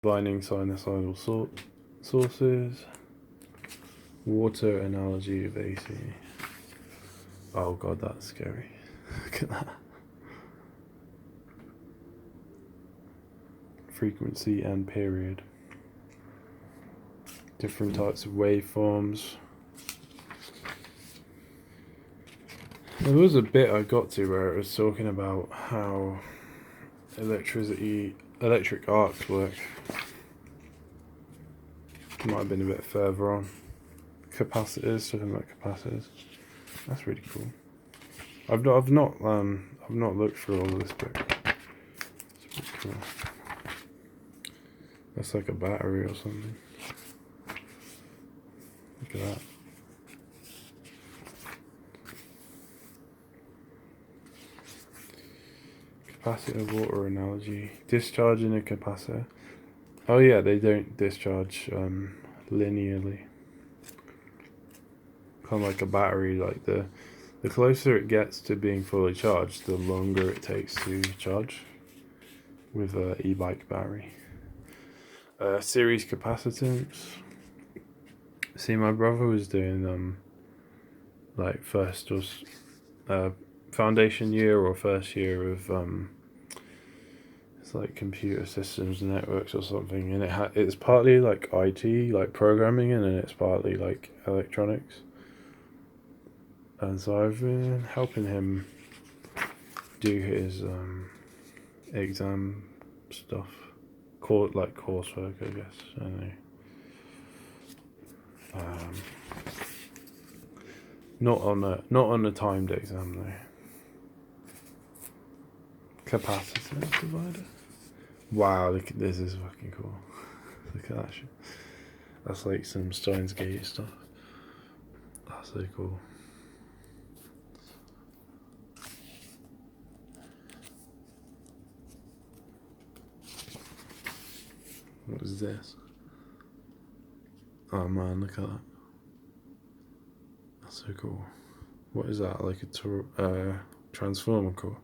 Combining sinusoidal sources. Water analogy of AC. Oh god, that's scary. Look at that. Frequency and period. Different types of waveforms. There was a bit I got to where it was talking about how electric arcs work. Might have been a bit further on. Capacitors, talking about capacitors. That's really cool. I've not looked through all of this book. It's pretty cool. That's like a battery or something. Look at that. Capacitor water analogy. Discharging a capacitor. Oh yeah, they don't discharge linearly. Kind of like a battery. Like the closer it gets to being fully charged, the longer it takes to charge. With a e-bike battery. Series capacitance. See, my brother was doing like first was foundation year or first year of it's like computer systems and networks or something, and it's partly like IT, like programming, and then it's partly like electronics. And so I've been helping him do his exam stuff, like coursework, I guess. I don't know. Not on a timed exam though. Capacitance divider. Wow, look at this. Is fucking cool. Look at that shit. That's like some Steins Gate stuff. That's so cool. What is this? Oh man, look at that. That's so cool. What is that? Like a transformer core?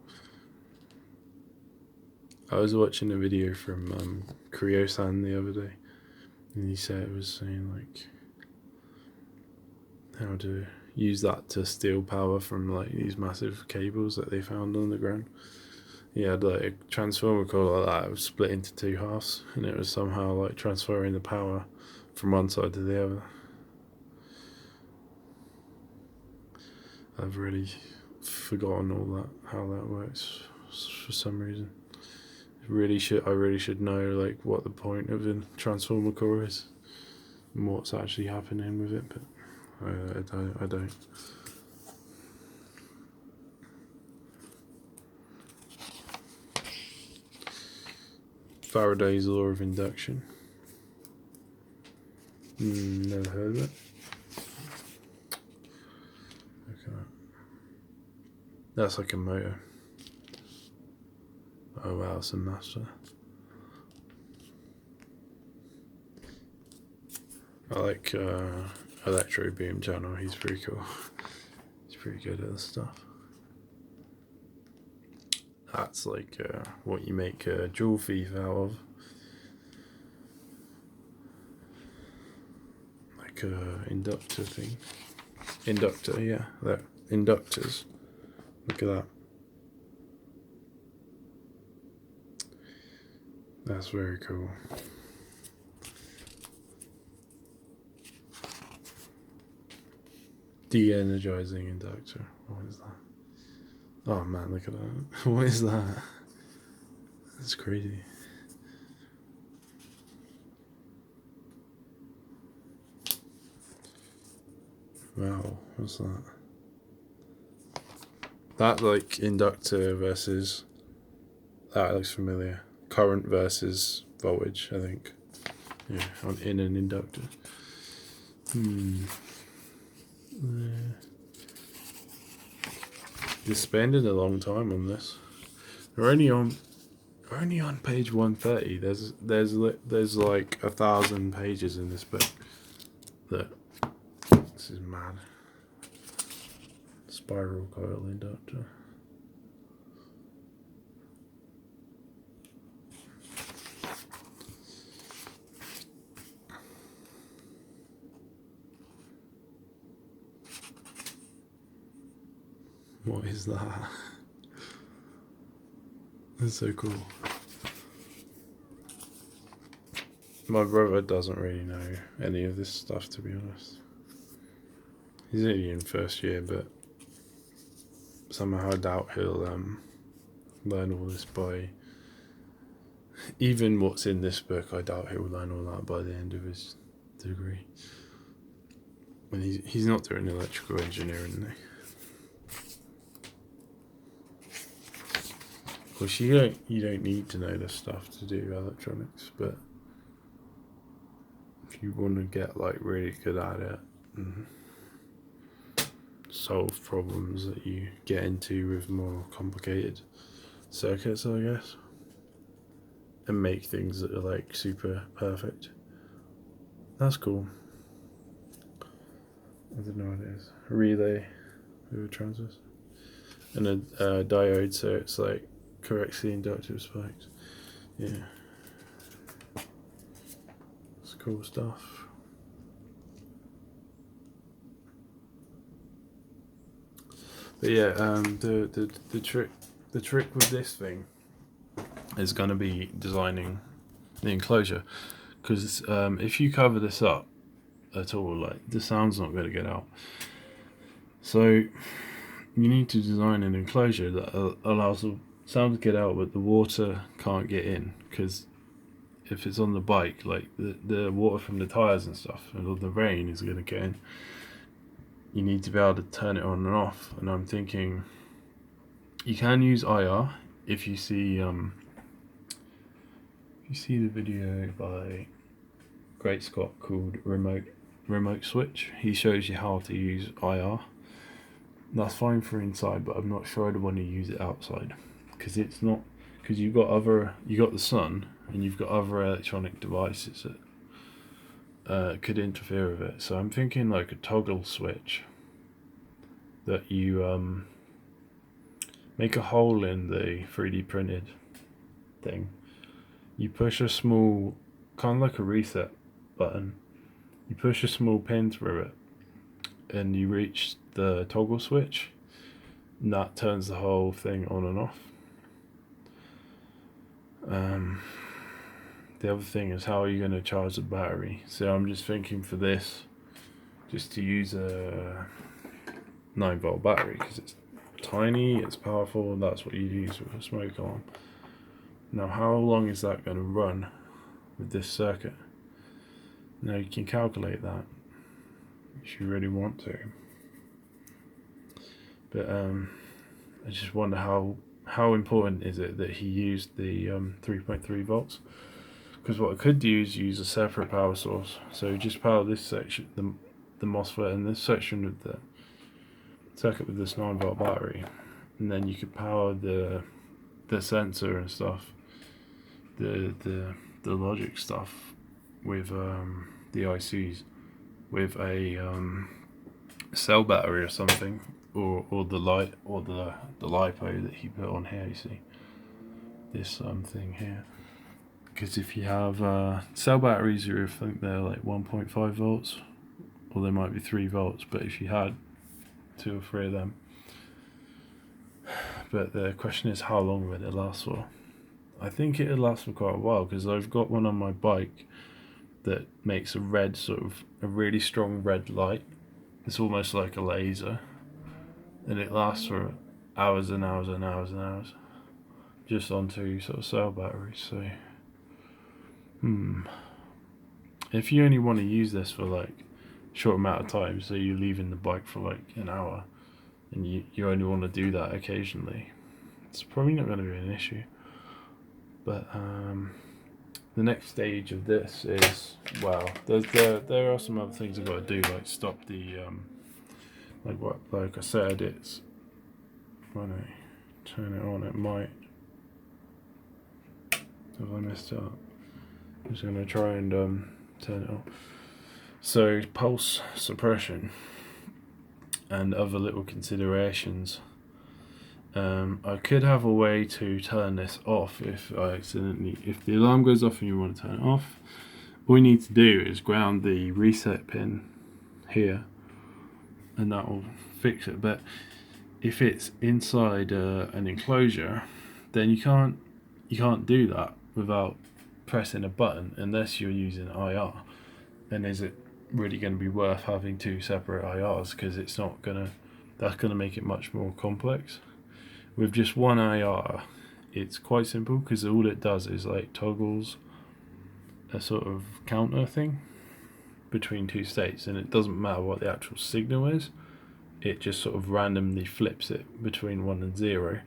I was watching a video from Creo-san the other day, and he said it was saying like how to use that to steal power from like these massive cables that they found on the ground. He had like a transformer core like that. It was split into two halves, and it was somehow like transferring the power from one side to the other. I've really forgotten all that, how that works for some reason. I really should know like what the point of a transformer core is and what's actually happening with it, but I don't. Faraday's law of induction. Never heard of it. Okay. That's like a motor. Oh wow, some master. I like Electro Beam Channel. He's pretty cool. He's pretty good at this stuff. That's like what you make a jewel thief out of. Like a inductor thing. Inductor, yeah. That inductors. Look at that. That's very cool. De-energizing inductor. What is that? Oh man, look at that. What is that? That's crazy. Wow, what's that? That like inductor versus that looks familiar. Current versus voltage, I think. Yeah, in an inductor. They spending a long time on this. We're only on page 130. There's like 1,000 pages in this book. This is mad. Spiral coil inductor. What is that? That's so cool. My brother doesn't really know any of this stuff, to be honest. He's only in first year, but somehow I doubt he'll learn all this by... Even what's in this book, I doubt he'll learn all that by the end of his degree. And he's not doing electrical engineering, though. Of course, you don't need to know this stuff to do electronics, but if you want to get like really good at it and solve problems that you get into with more complicated circuits, I guess, and make things that are like super perfect, that's cool. I don't know what it is. A relay with a transistor and a diode, so it's like corrects the inductive spikes. Yeah, it's cool stuff. But yeah, the trick with this thing is going to be designing the enclosure, because if you cover this up at all, like the sound's not going to get out. So you need to design an enclosure that allows the sound to get out, but the water can't get in, because if it's on the bike, like the water from the tires and stuff and the rain is going to get in. You need to be able to turn it on and off, and I'm thinking you can use IR if you see the video by Great Scott called Remote Switch. He shows you how to use IR. That's fine for inside, but I'm not sure I'd want to use it outside, because you've got the sun and you've got other electronic devices that could interfere with it. So I'm thinking like a toggle switch that you make a hole in the 3D printed thing. You push a small, kind of like a reset button, you push a small pin through it and you reach the toggle switch, and that turns the whole thing on and off. The other thing is, how are you going to charge the battery? So I'm just thinking for this, just to use a 9-volt battery, because it's tiny, it's powerful, and that's what you use with a smoke alarm. Now, how long is that going to run with this circuit? Now, you can calculate that if you really want to. But I just wonder how important is it that he used the 3.3 volts? Because what I could do is use a separate power source. So just power this section, the MOSFET, and this section of the circuit with this 9-volt battery, and then you could power the sensor and stuff, the logic stuff with the ICs with a cell battery or something, or the light, or the LiPo that he put on here. You see this thing here. Because if you have cell batteries, I think they're like 1.5 volts, or they might be 3 volts, but if you had 2 or 3 of them. But the question is, how long would it last for? I think it'll last for quite a while, because I've got one on my bike that makes a really strong red light. It's almost like a laser, and it lasts for hours and hours and hours and hours, just on 2 sort of cell batteries. So if you only want to use this for like a short amount of time, so you're leaving the bike for like an hour, and you only want to do that occasionally, it's probably not going to be an issue. But the next stage of this is, well, there are some other things I've got to do, like stop the like I said, it's when I turn it on, it might, have I messed it up? I'm just going to try and turn it on. So pulse suppression and other little considerations. I could have a way to turn this off if the alarm goes off and you want to turn it off. All you need to do is ground the reset pin here, and that will fix it. But if it's inside an enclosure, then you can't do that without pressing a button unless you're using IR. And is it really going to be worth having two separate IRs? Because that's gonna make it much more complex. With just one IR, it's quite simple because all it does is like toggles a sort of counter thing between two states, and it doesn't matter what the actual signal is. It just sort of randomly flips it between 1 and 0,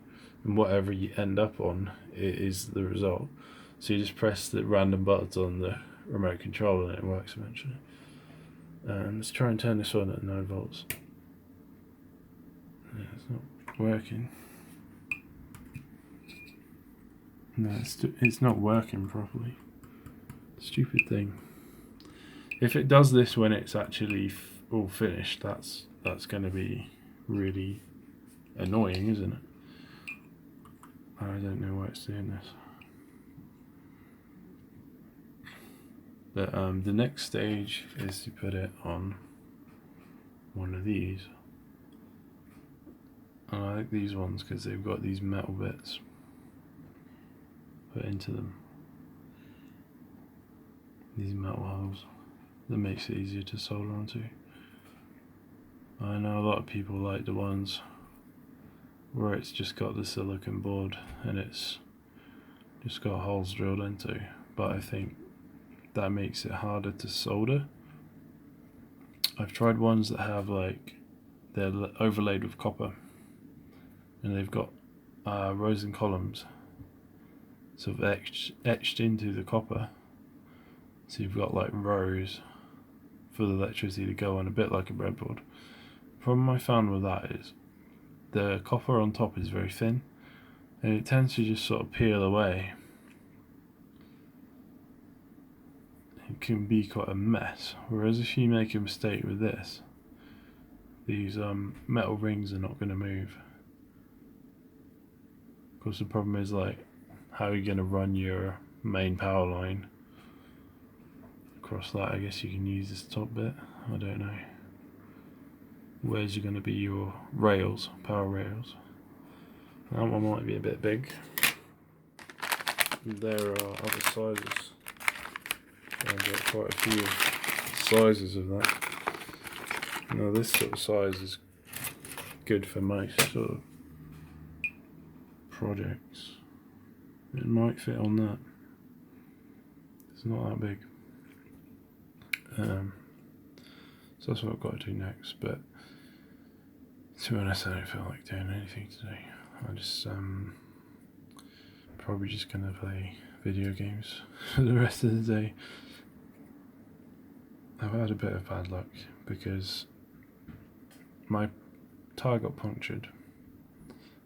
and whatever you end up on, it is the result. So you just press the random buttons on the remote control and it works eventually. Let's try and turn this on at 9 volts. Yeah, it's not working. No, it's not working properly. Stupid thing. If it does this when it's actually all finished, that's going to be really annoying, isn't it? I don't know why it's doing this. But the next stage is to put it on one of these. And I like these ones because they've got these metal bits put into them. These metal holes. That makes it easier to solder onto. I know a lot of people like the ones where it's just got the silicon board and it's just got holes drilled into, but I think that makes it harder to solder. I've tried ones that have like they're overlaid with copper and they've got rows and columns sort of etched into the copper, so you've got like rows for the electricity to go on, a bit like a breadboard. The problem I found with that is the copper on top is very thin and it tends to just sort of peel away. It can be quite a mess, whereas if you make a mistake with this, these metal rings are not going to move. Of course the problem is like, how are you going to run your main power line across that? I guess you can use this top bit, I don't know. Where's going to be your rails, power rails? That one might be a bit big. There are other sizes. I've got quite a few sizes of that. Now this sort of size is good for most sort of projects. It might fit on that. It's not that big. So that's what I've got to do next, but to be honest I don't feel like doing anything today. I'm just probably just gonna play video games for the rest of the day. I've had a bit of bad luck because my tyre got punctured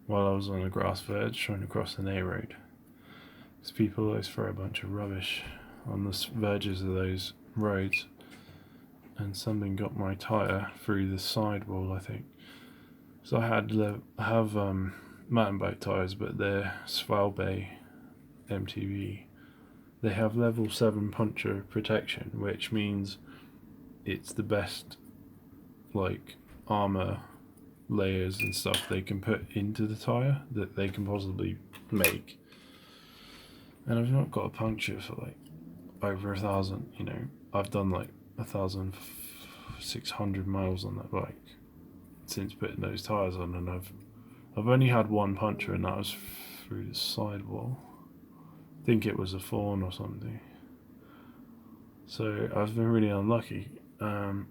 while I was on a grass verge trying to cross an A road. Because people always throw a bunch of rubbish on the verges of those roads, and something got my tyre through the sidewall, I think. So I have mountain bike tyres, but they're Svalbard MTB. They have level 7 puncture protection, which means it's the best like armor layers and stuff they can put into the tyre that they can possibly make. And I've not got a puncture for like over 1,000, you know. I've done like 1,600 miles on that bike since putting those tyres on, and I've only had one puncture, and that was through the sidewall. I think it was a thorn or something. So I've been really unlucky. And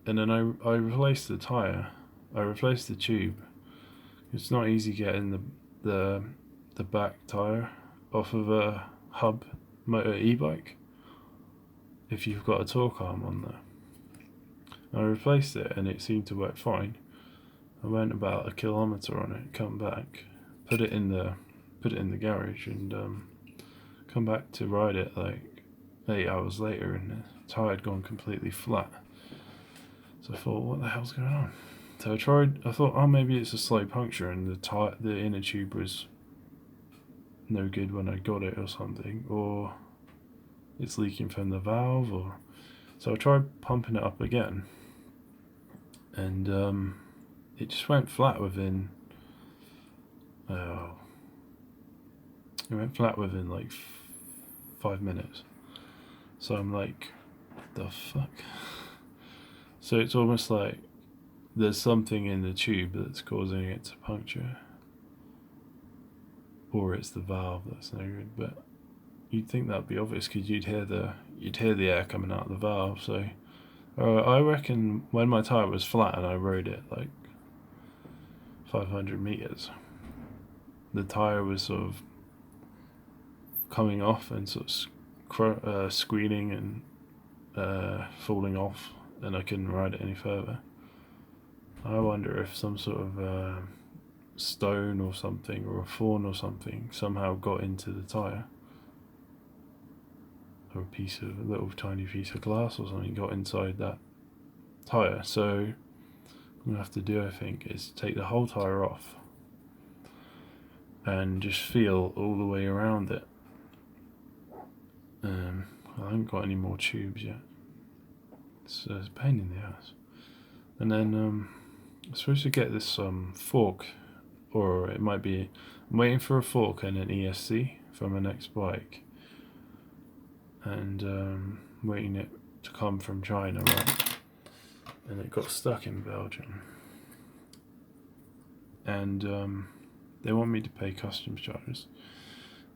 then I replaced the tyre. I replaced the tube. It's not easy getting the back tyre off of a hub motor e-bike if you've got a torque arm on there. I replaced it and it seemed to work fine. I went about 1 kilometre on it, come back, put it in the garage, and come back to ride it like 8 hours later, and the tyre had gone completely flat. So I thought, what the hell's going on? So I thought, oh, maybe it's a slow puncture and the inner tube was no good when I got it or something, or it's leaking from the valve, so I tried pumping it up again, and it just went flat within. It went flat within like 5 minutes. So I'm like, the fuck? So it's almost like there's something in the tube that's causing it to puncture. Or it's the valve that's no good, but you'd think that'd be obvious because you'd hear the air coming out of the valve. So I reckon when my tire was flat and I rode it like 500 meters, the tire was sort of coming off and sort of squealing and falling off, and I couldn't ride it any further. I wonder if some sort of stone or something, or a thorn or something, somehow got into the tire, or a little tiny piece of glass or something got inside that tire. So what I'm gonna have to do, I think, is take the whole tire off and just feel all the way around it. I haven't got any more tubes yet. It's a pain in the ass. And then I'm supposed to get this fork, or it might be, I'm waiting for a fork and an ESC for my next bike, and waiting it to come from China, right? And it got stuck in Belgium, and they want me to pay customs charges,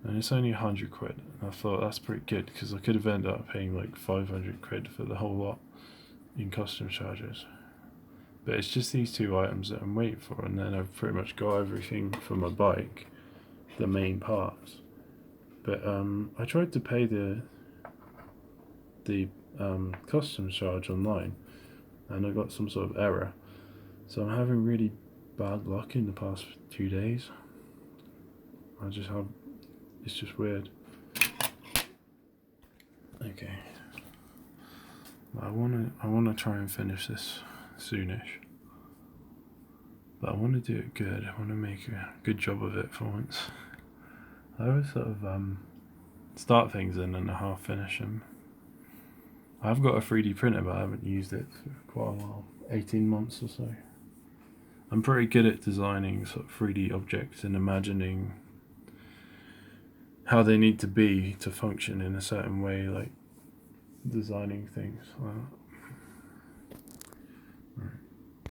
and it's only 100 quid. And I thought that's pretty good because I could have ended up paying like 500 quid for the whole lot in customs charges. But it's just these two items that I'm waiting for, and then I've pretty much got everything for my bike, the main parts. But I tried to pay the customs charge online, and I got some sort of error. So I'm having really bad luck in the past 2 days. It's just weird. Okay. I wanna try and finish this soonish. But I want to do it good. I want to make a good job of it for once. I always sort of start things and then half finish them. I've got a 3D printer, but I haven't used it for quite a while, 18 months or so. I'm pretty good at designing sort of 3D objects and imagining how they need to be to function in a certain way, like designing things.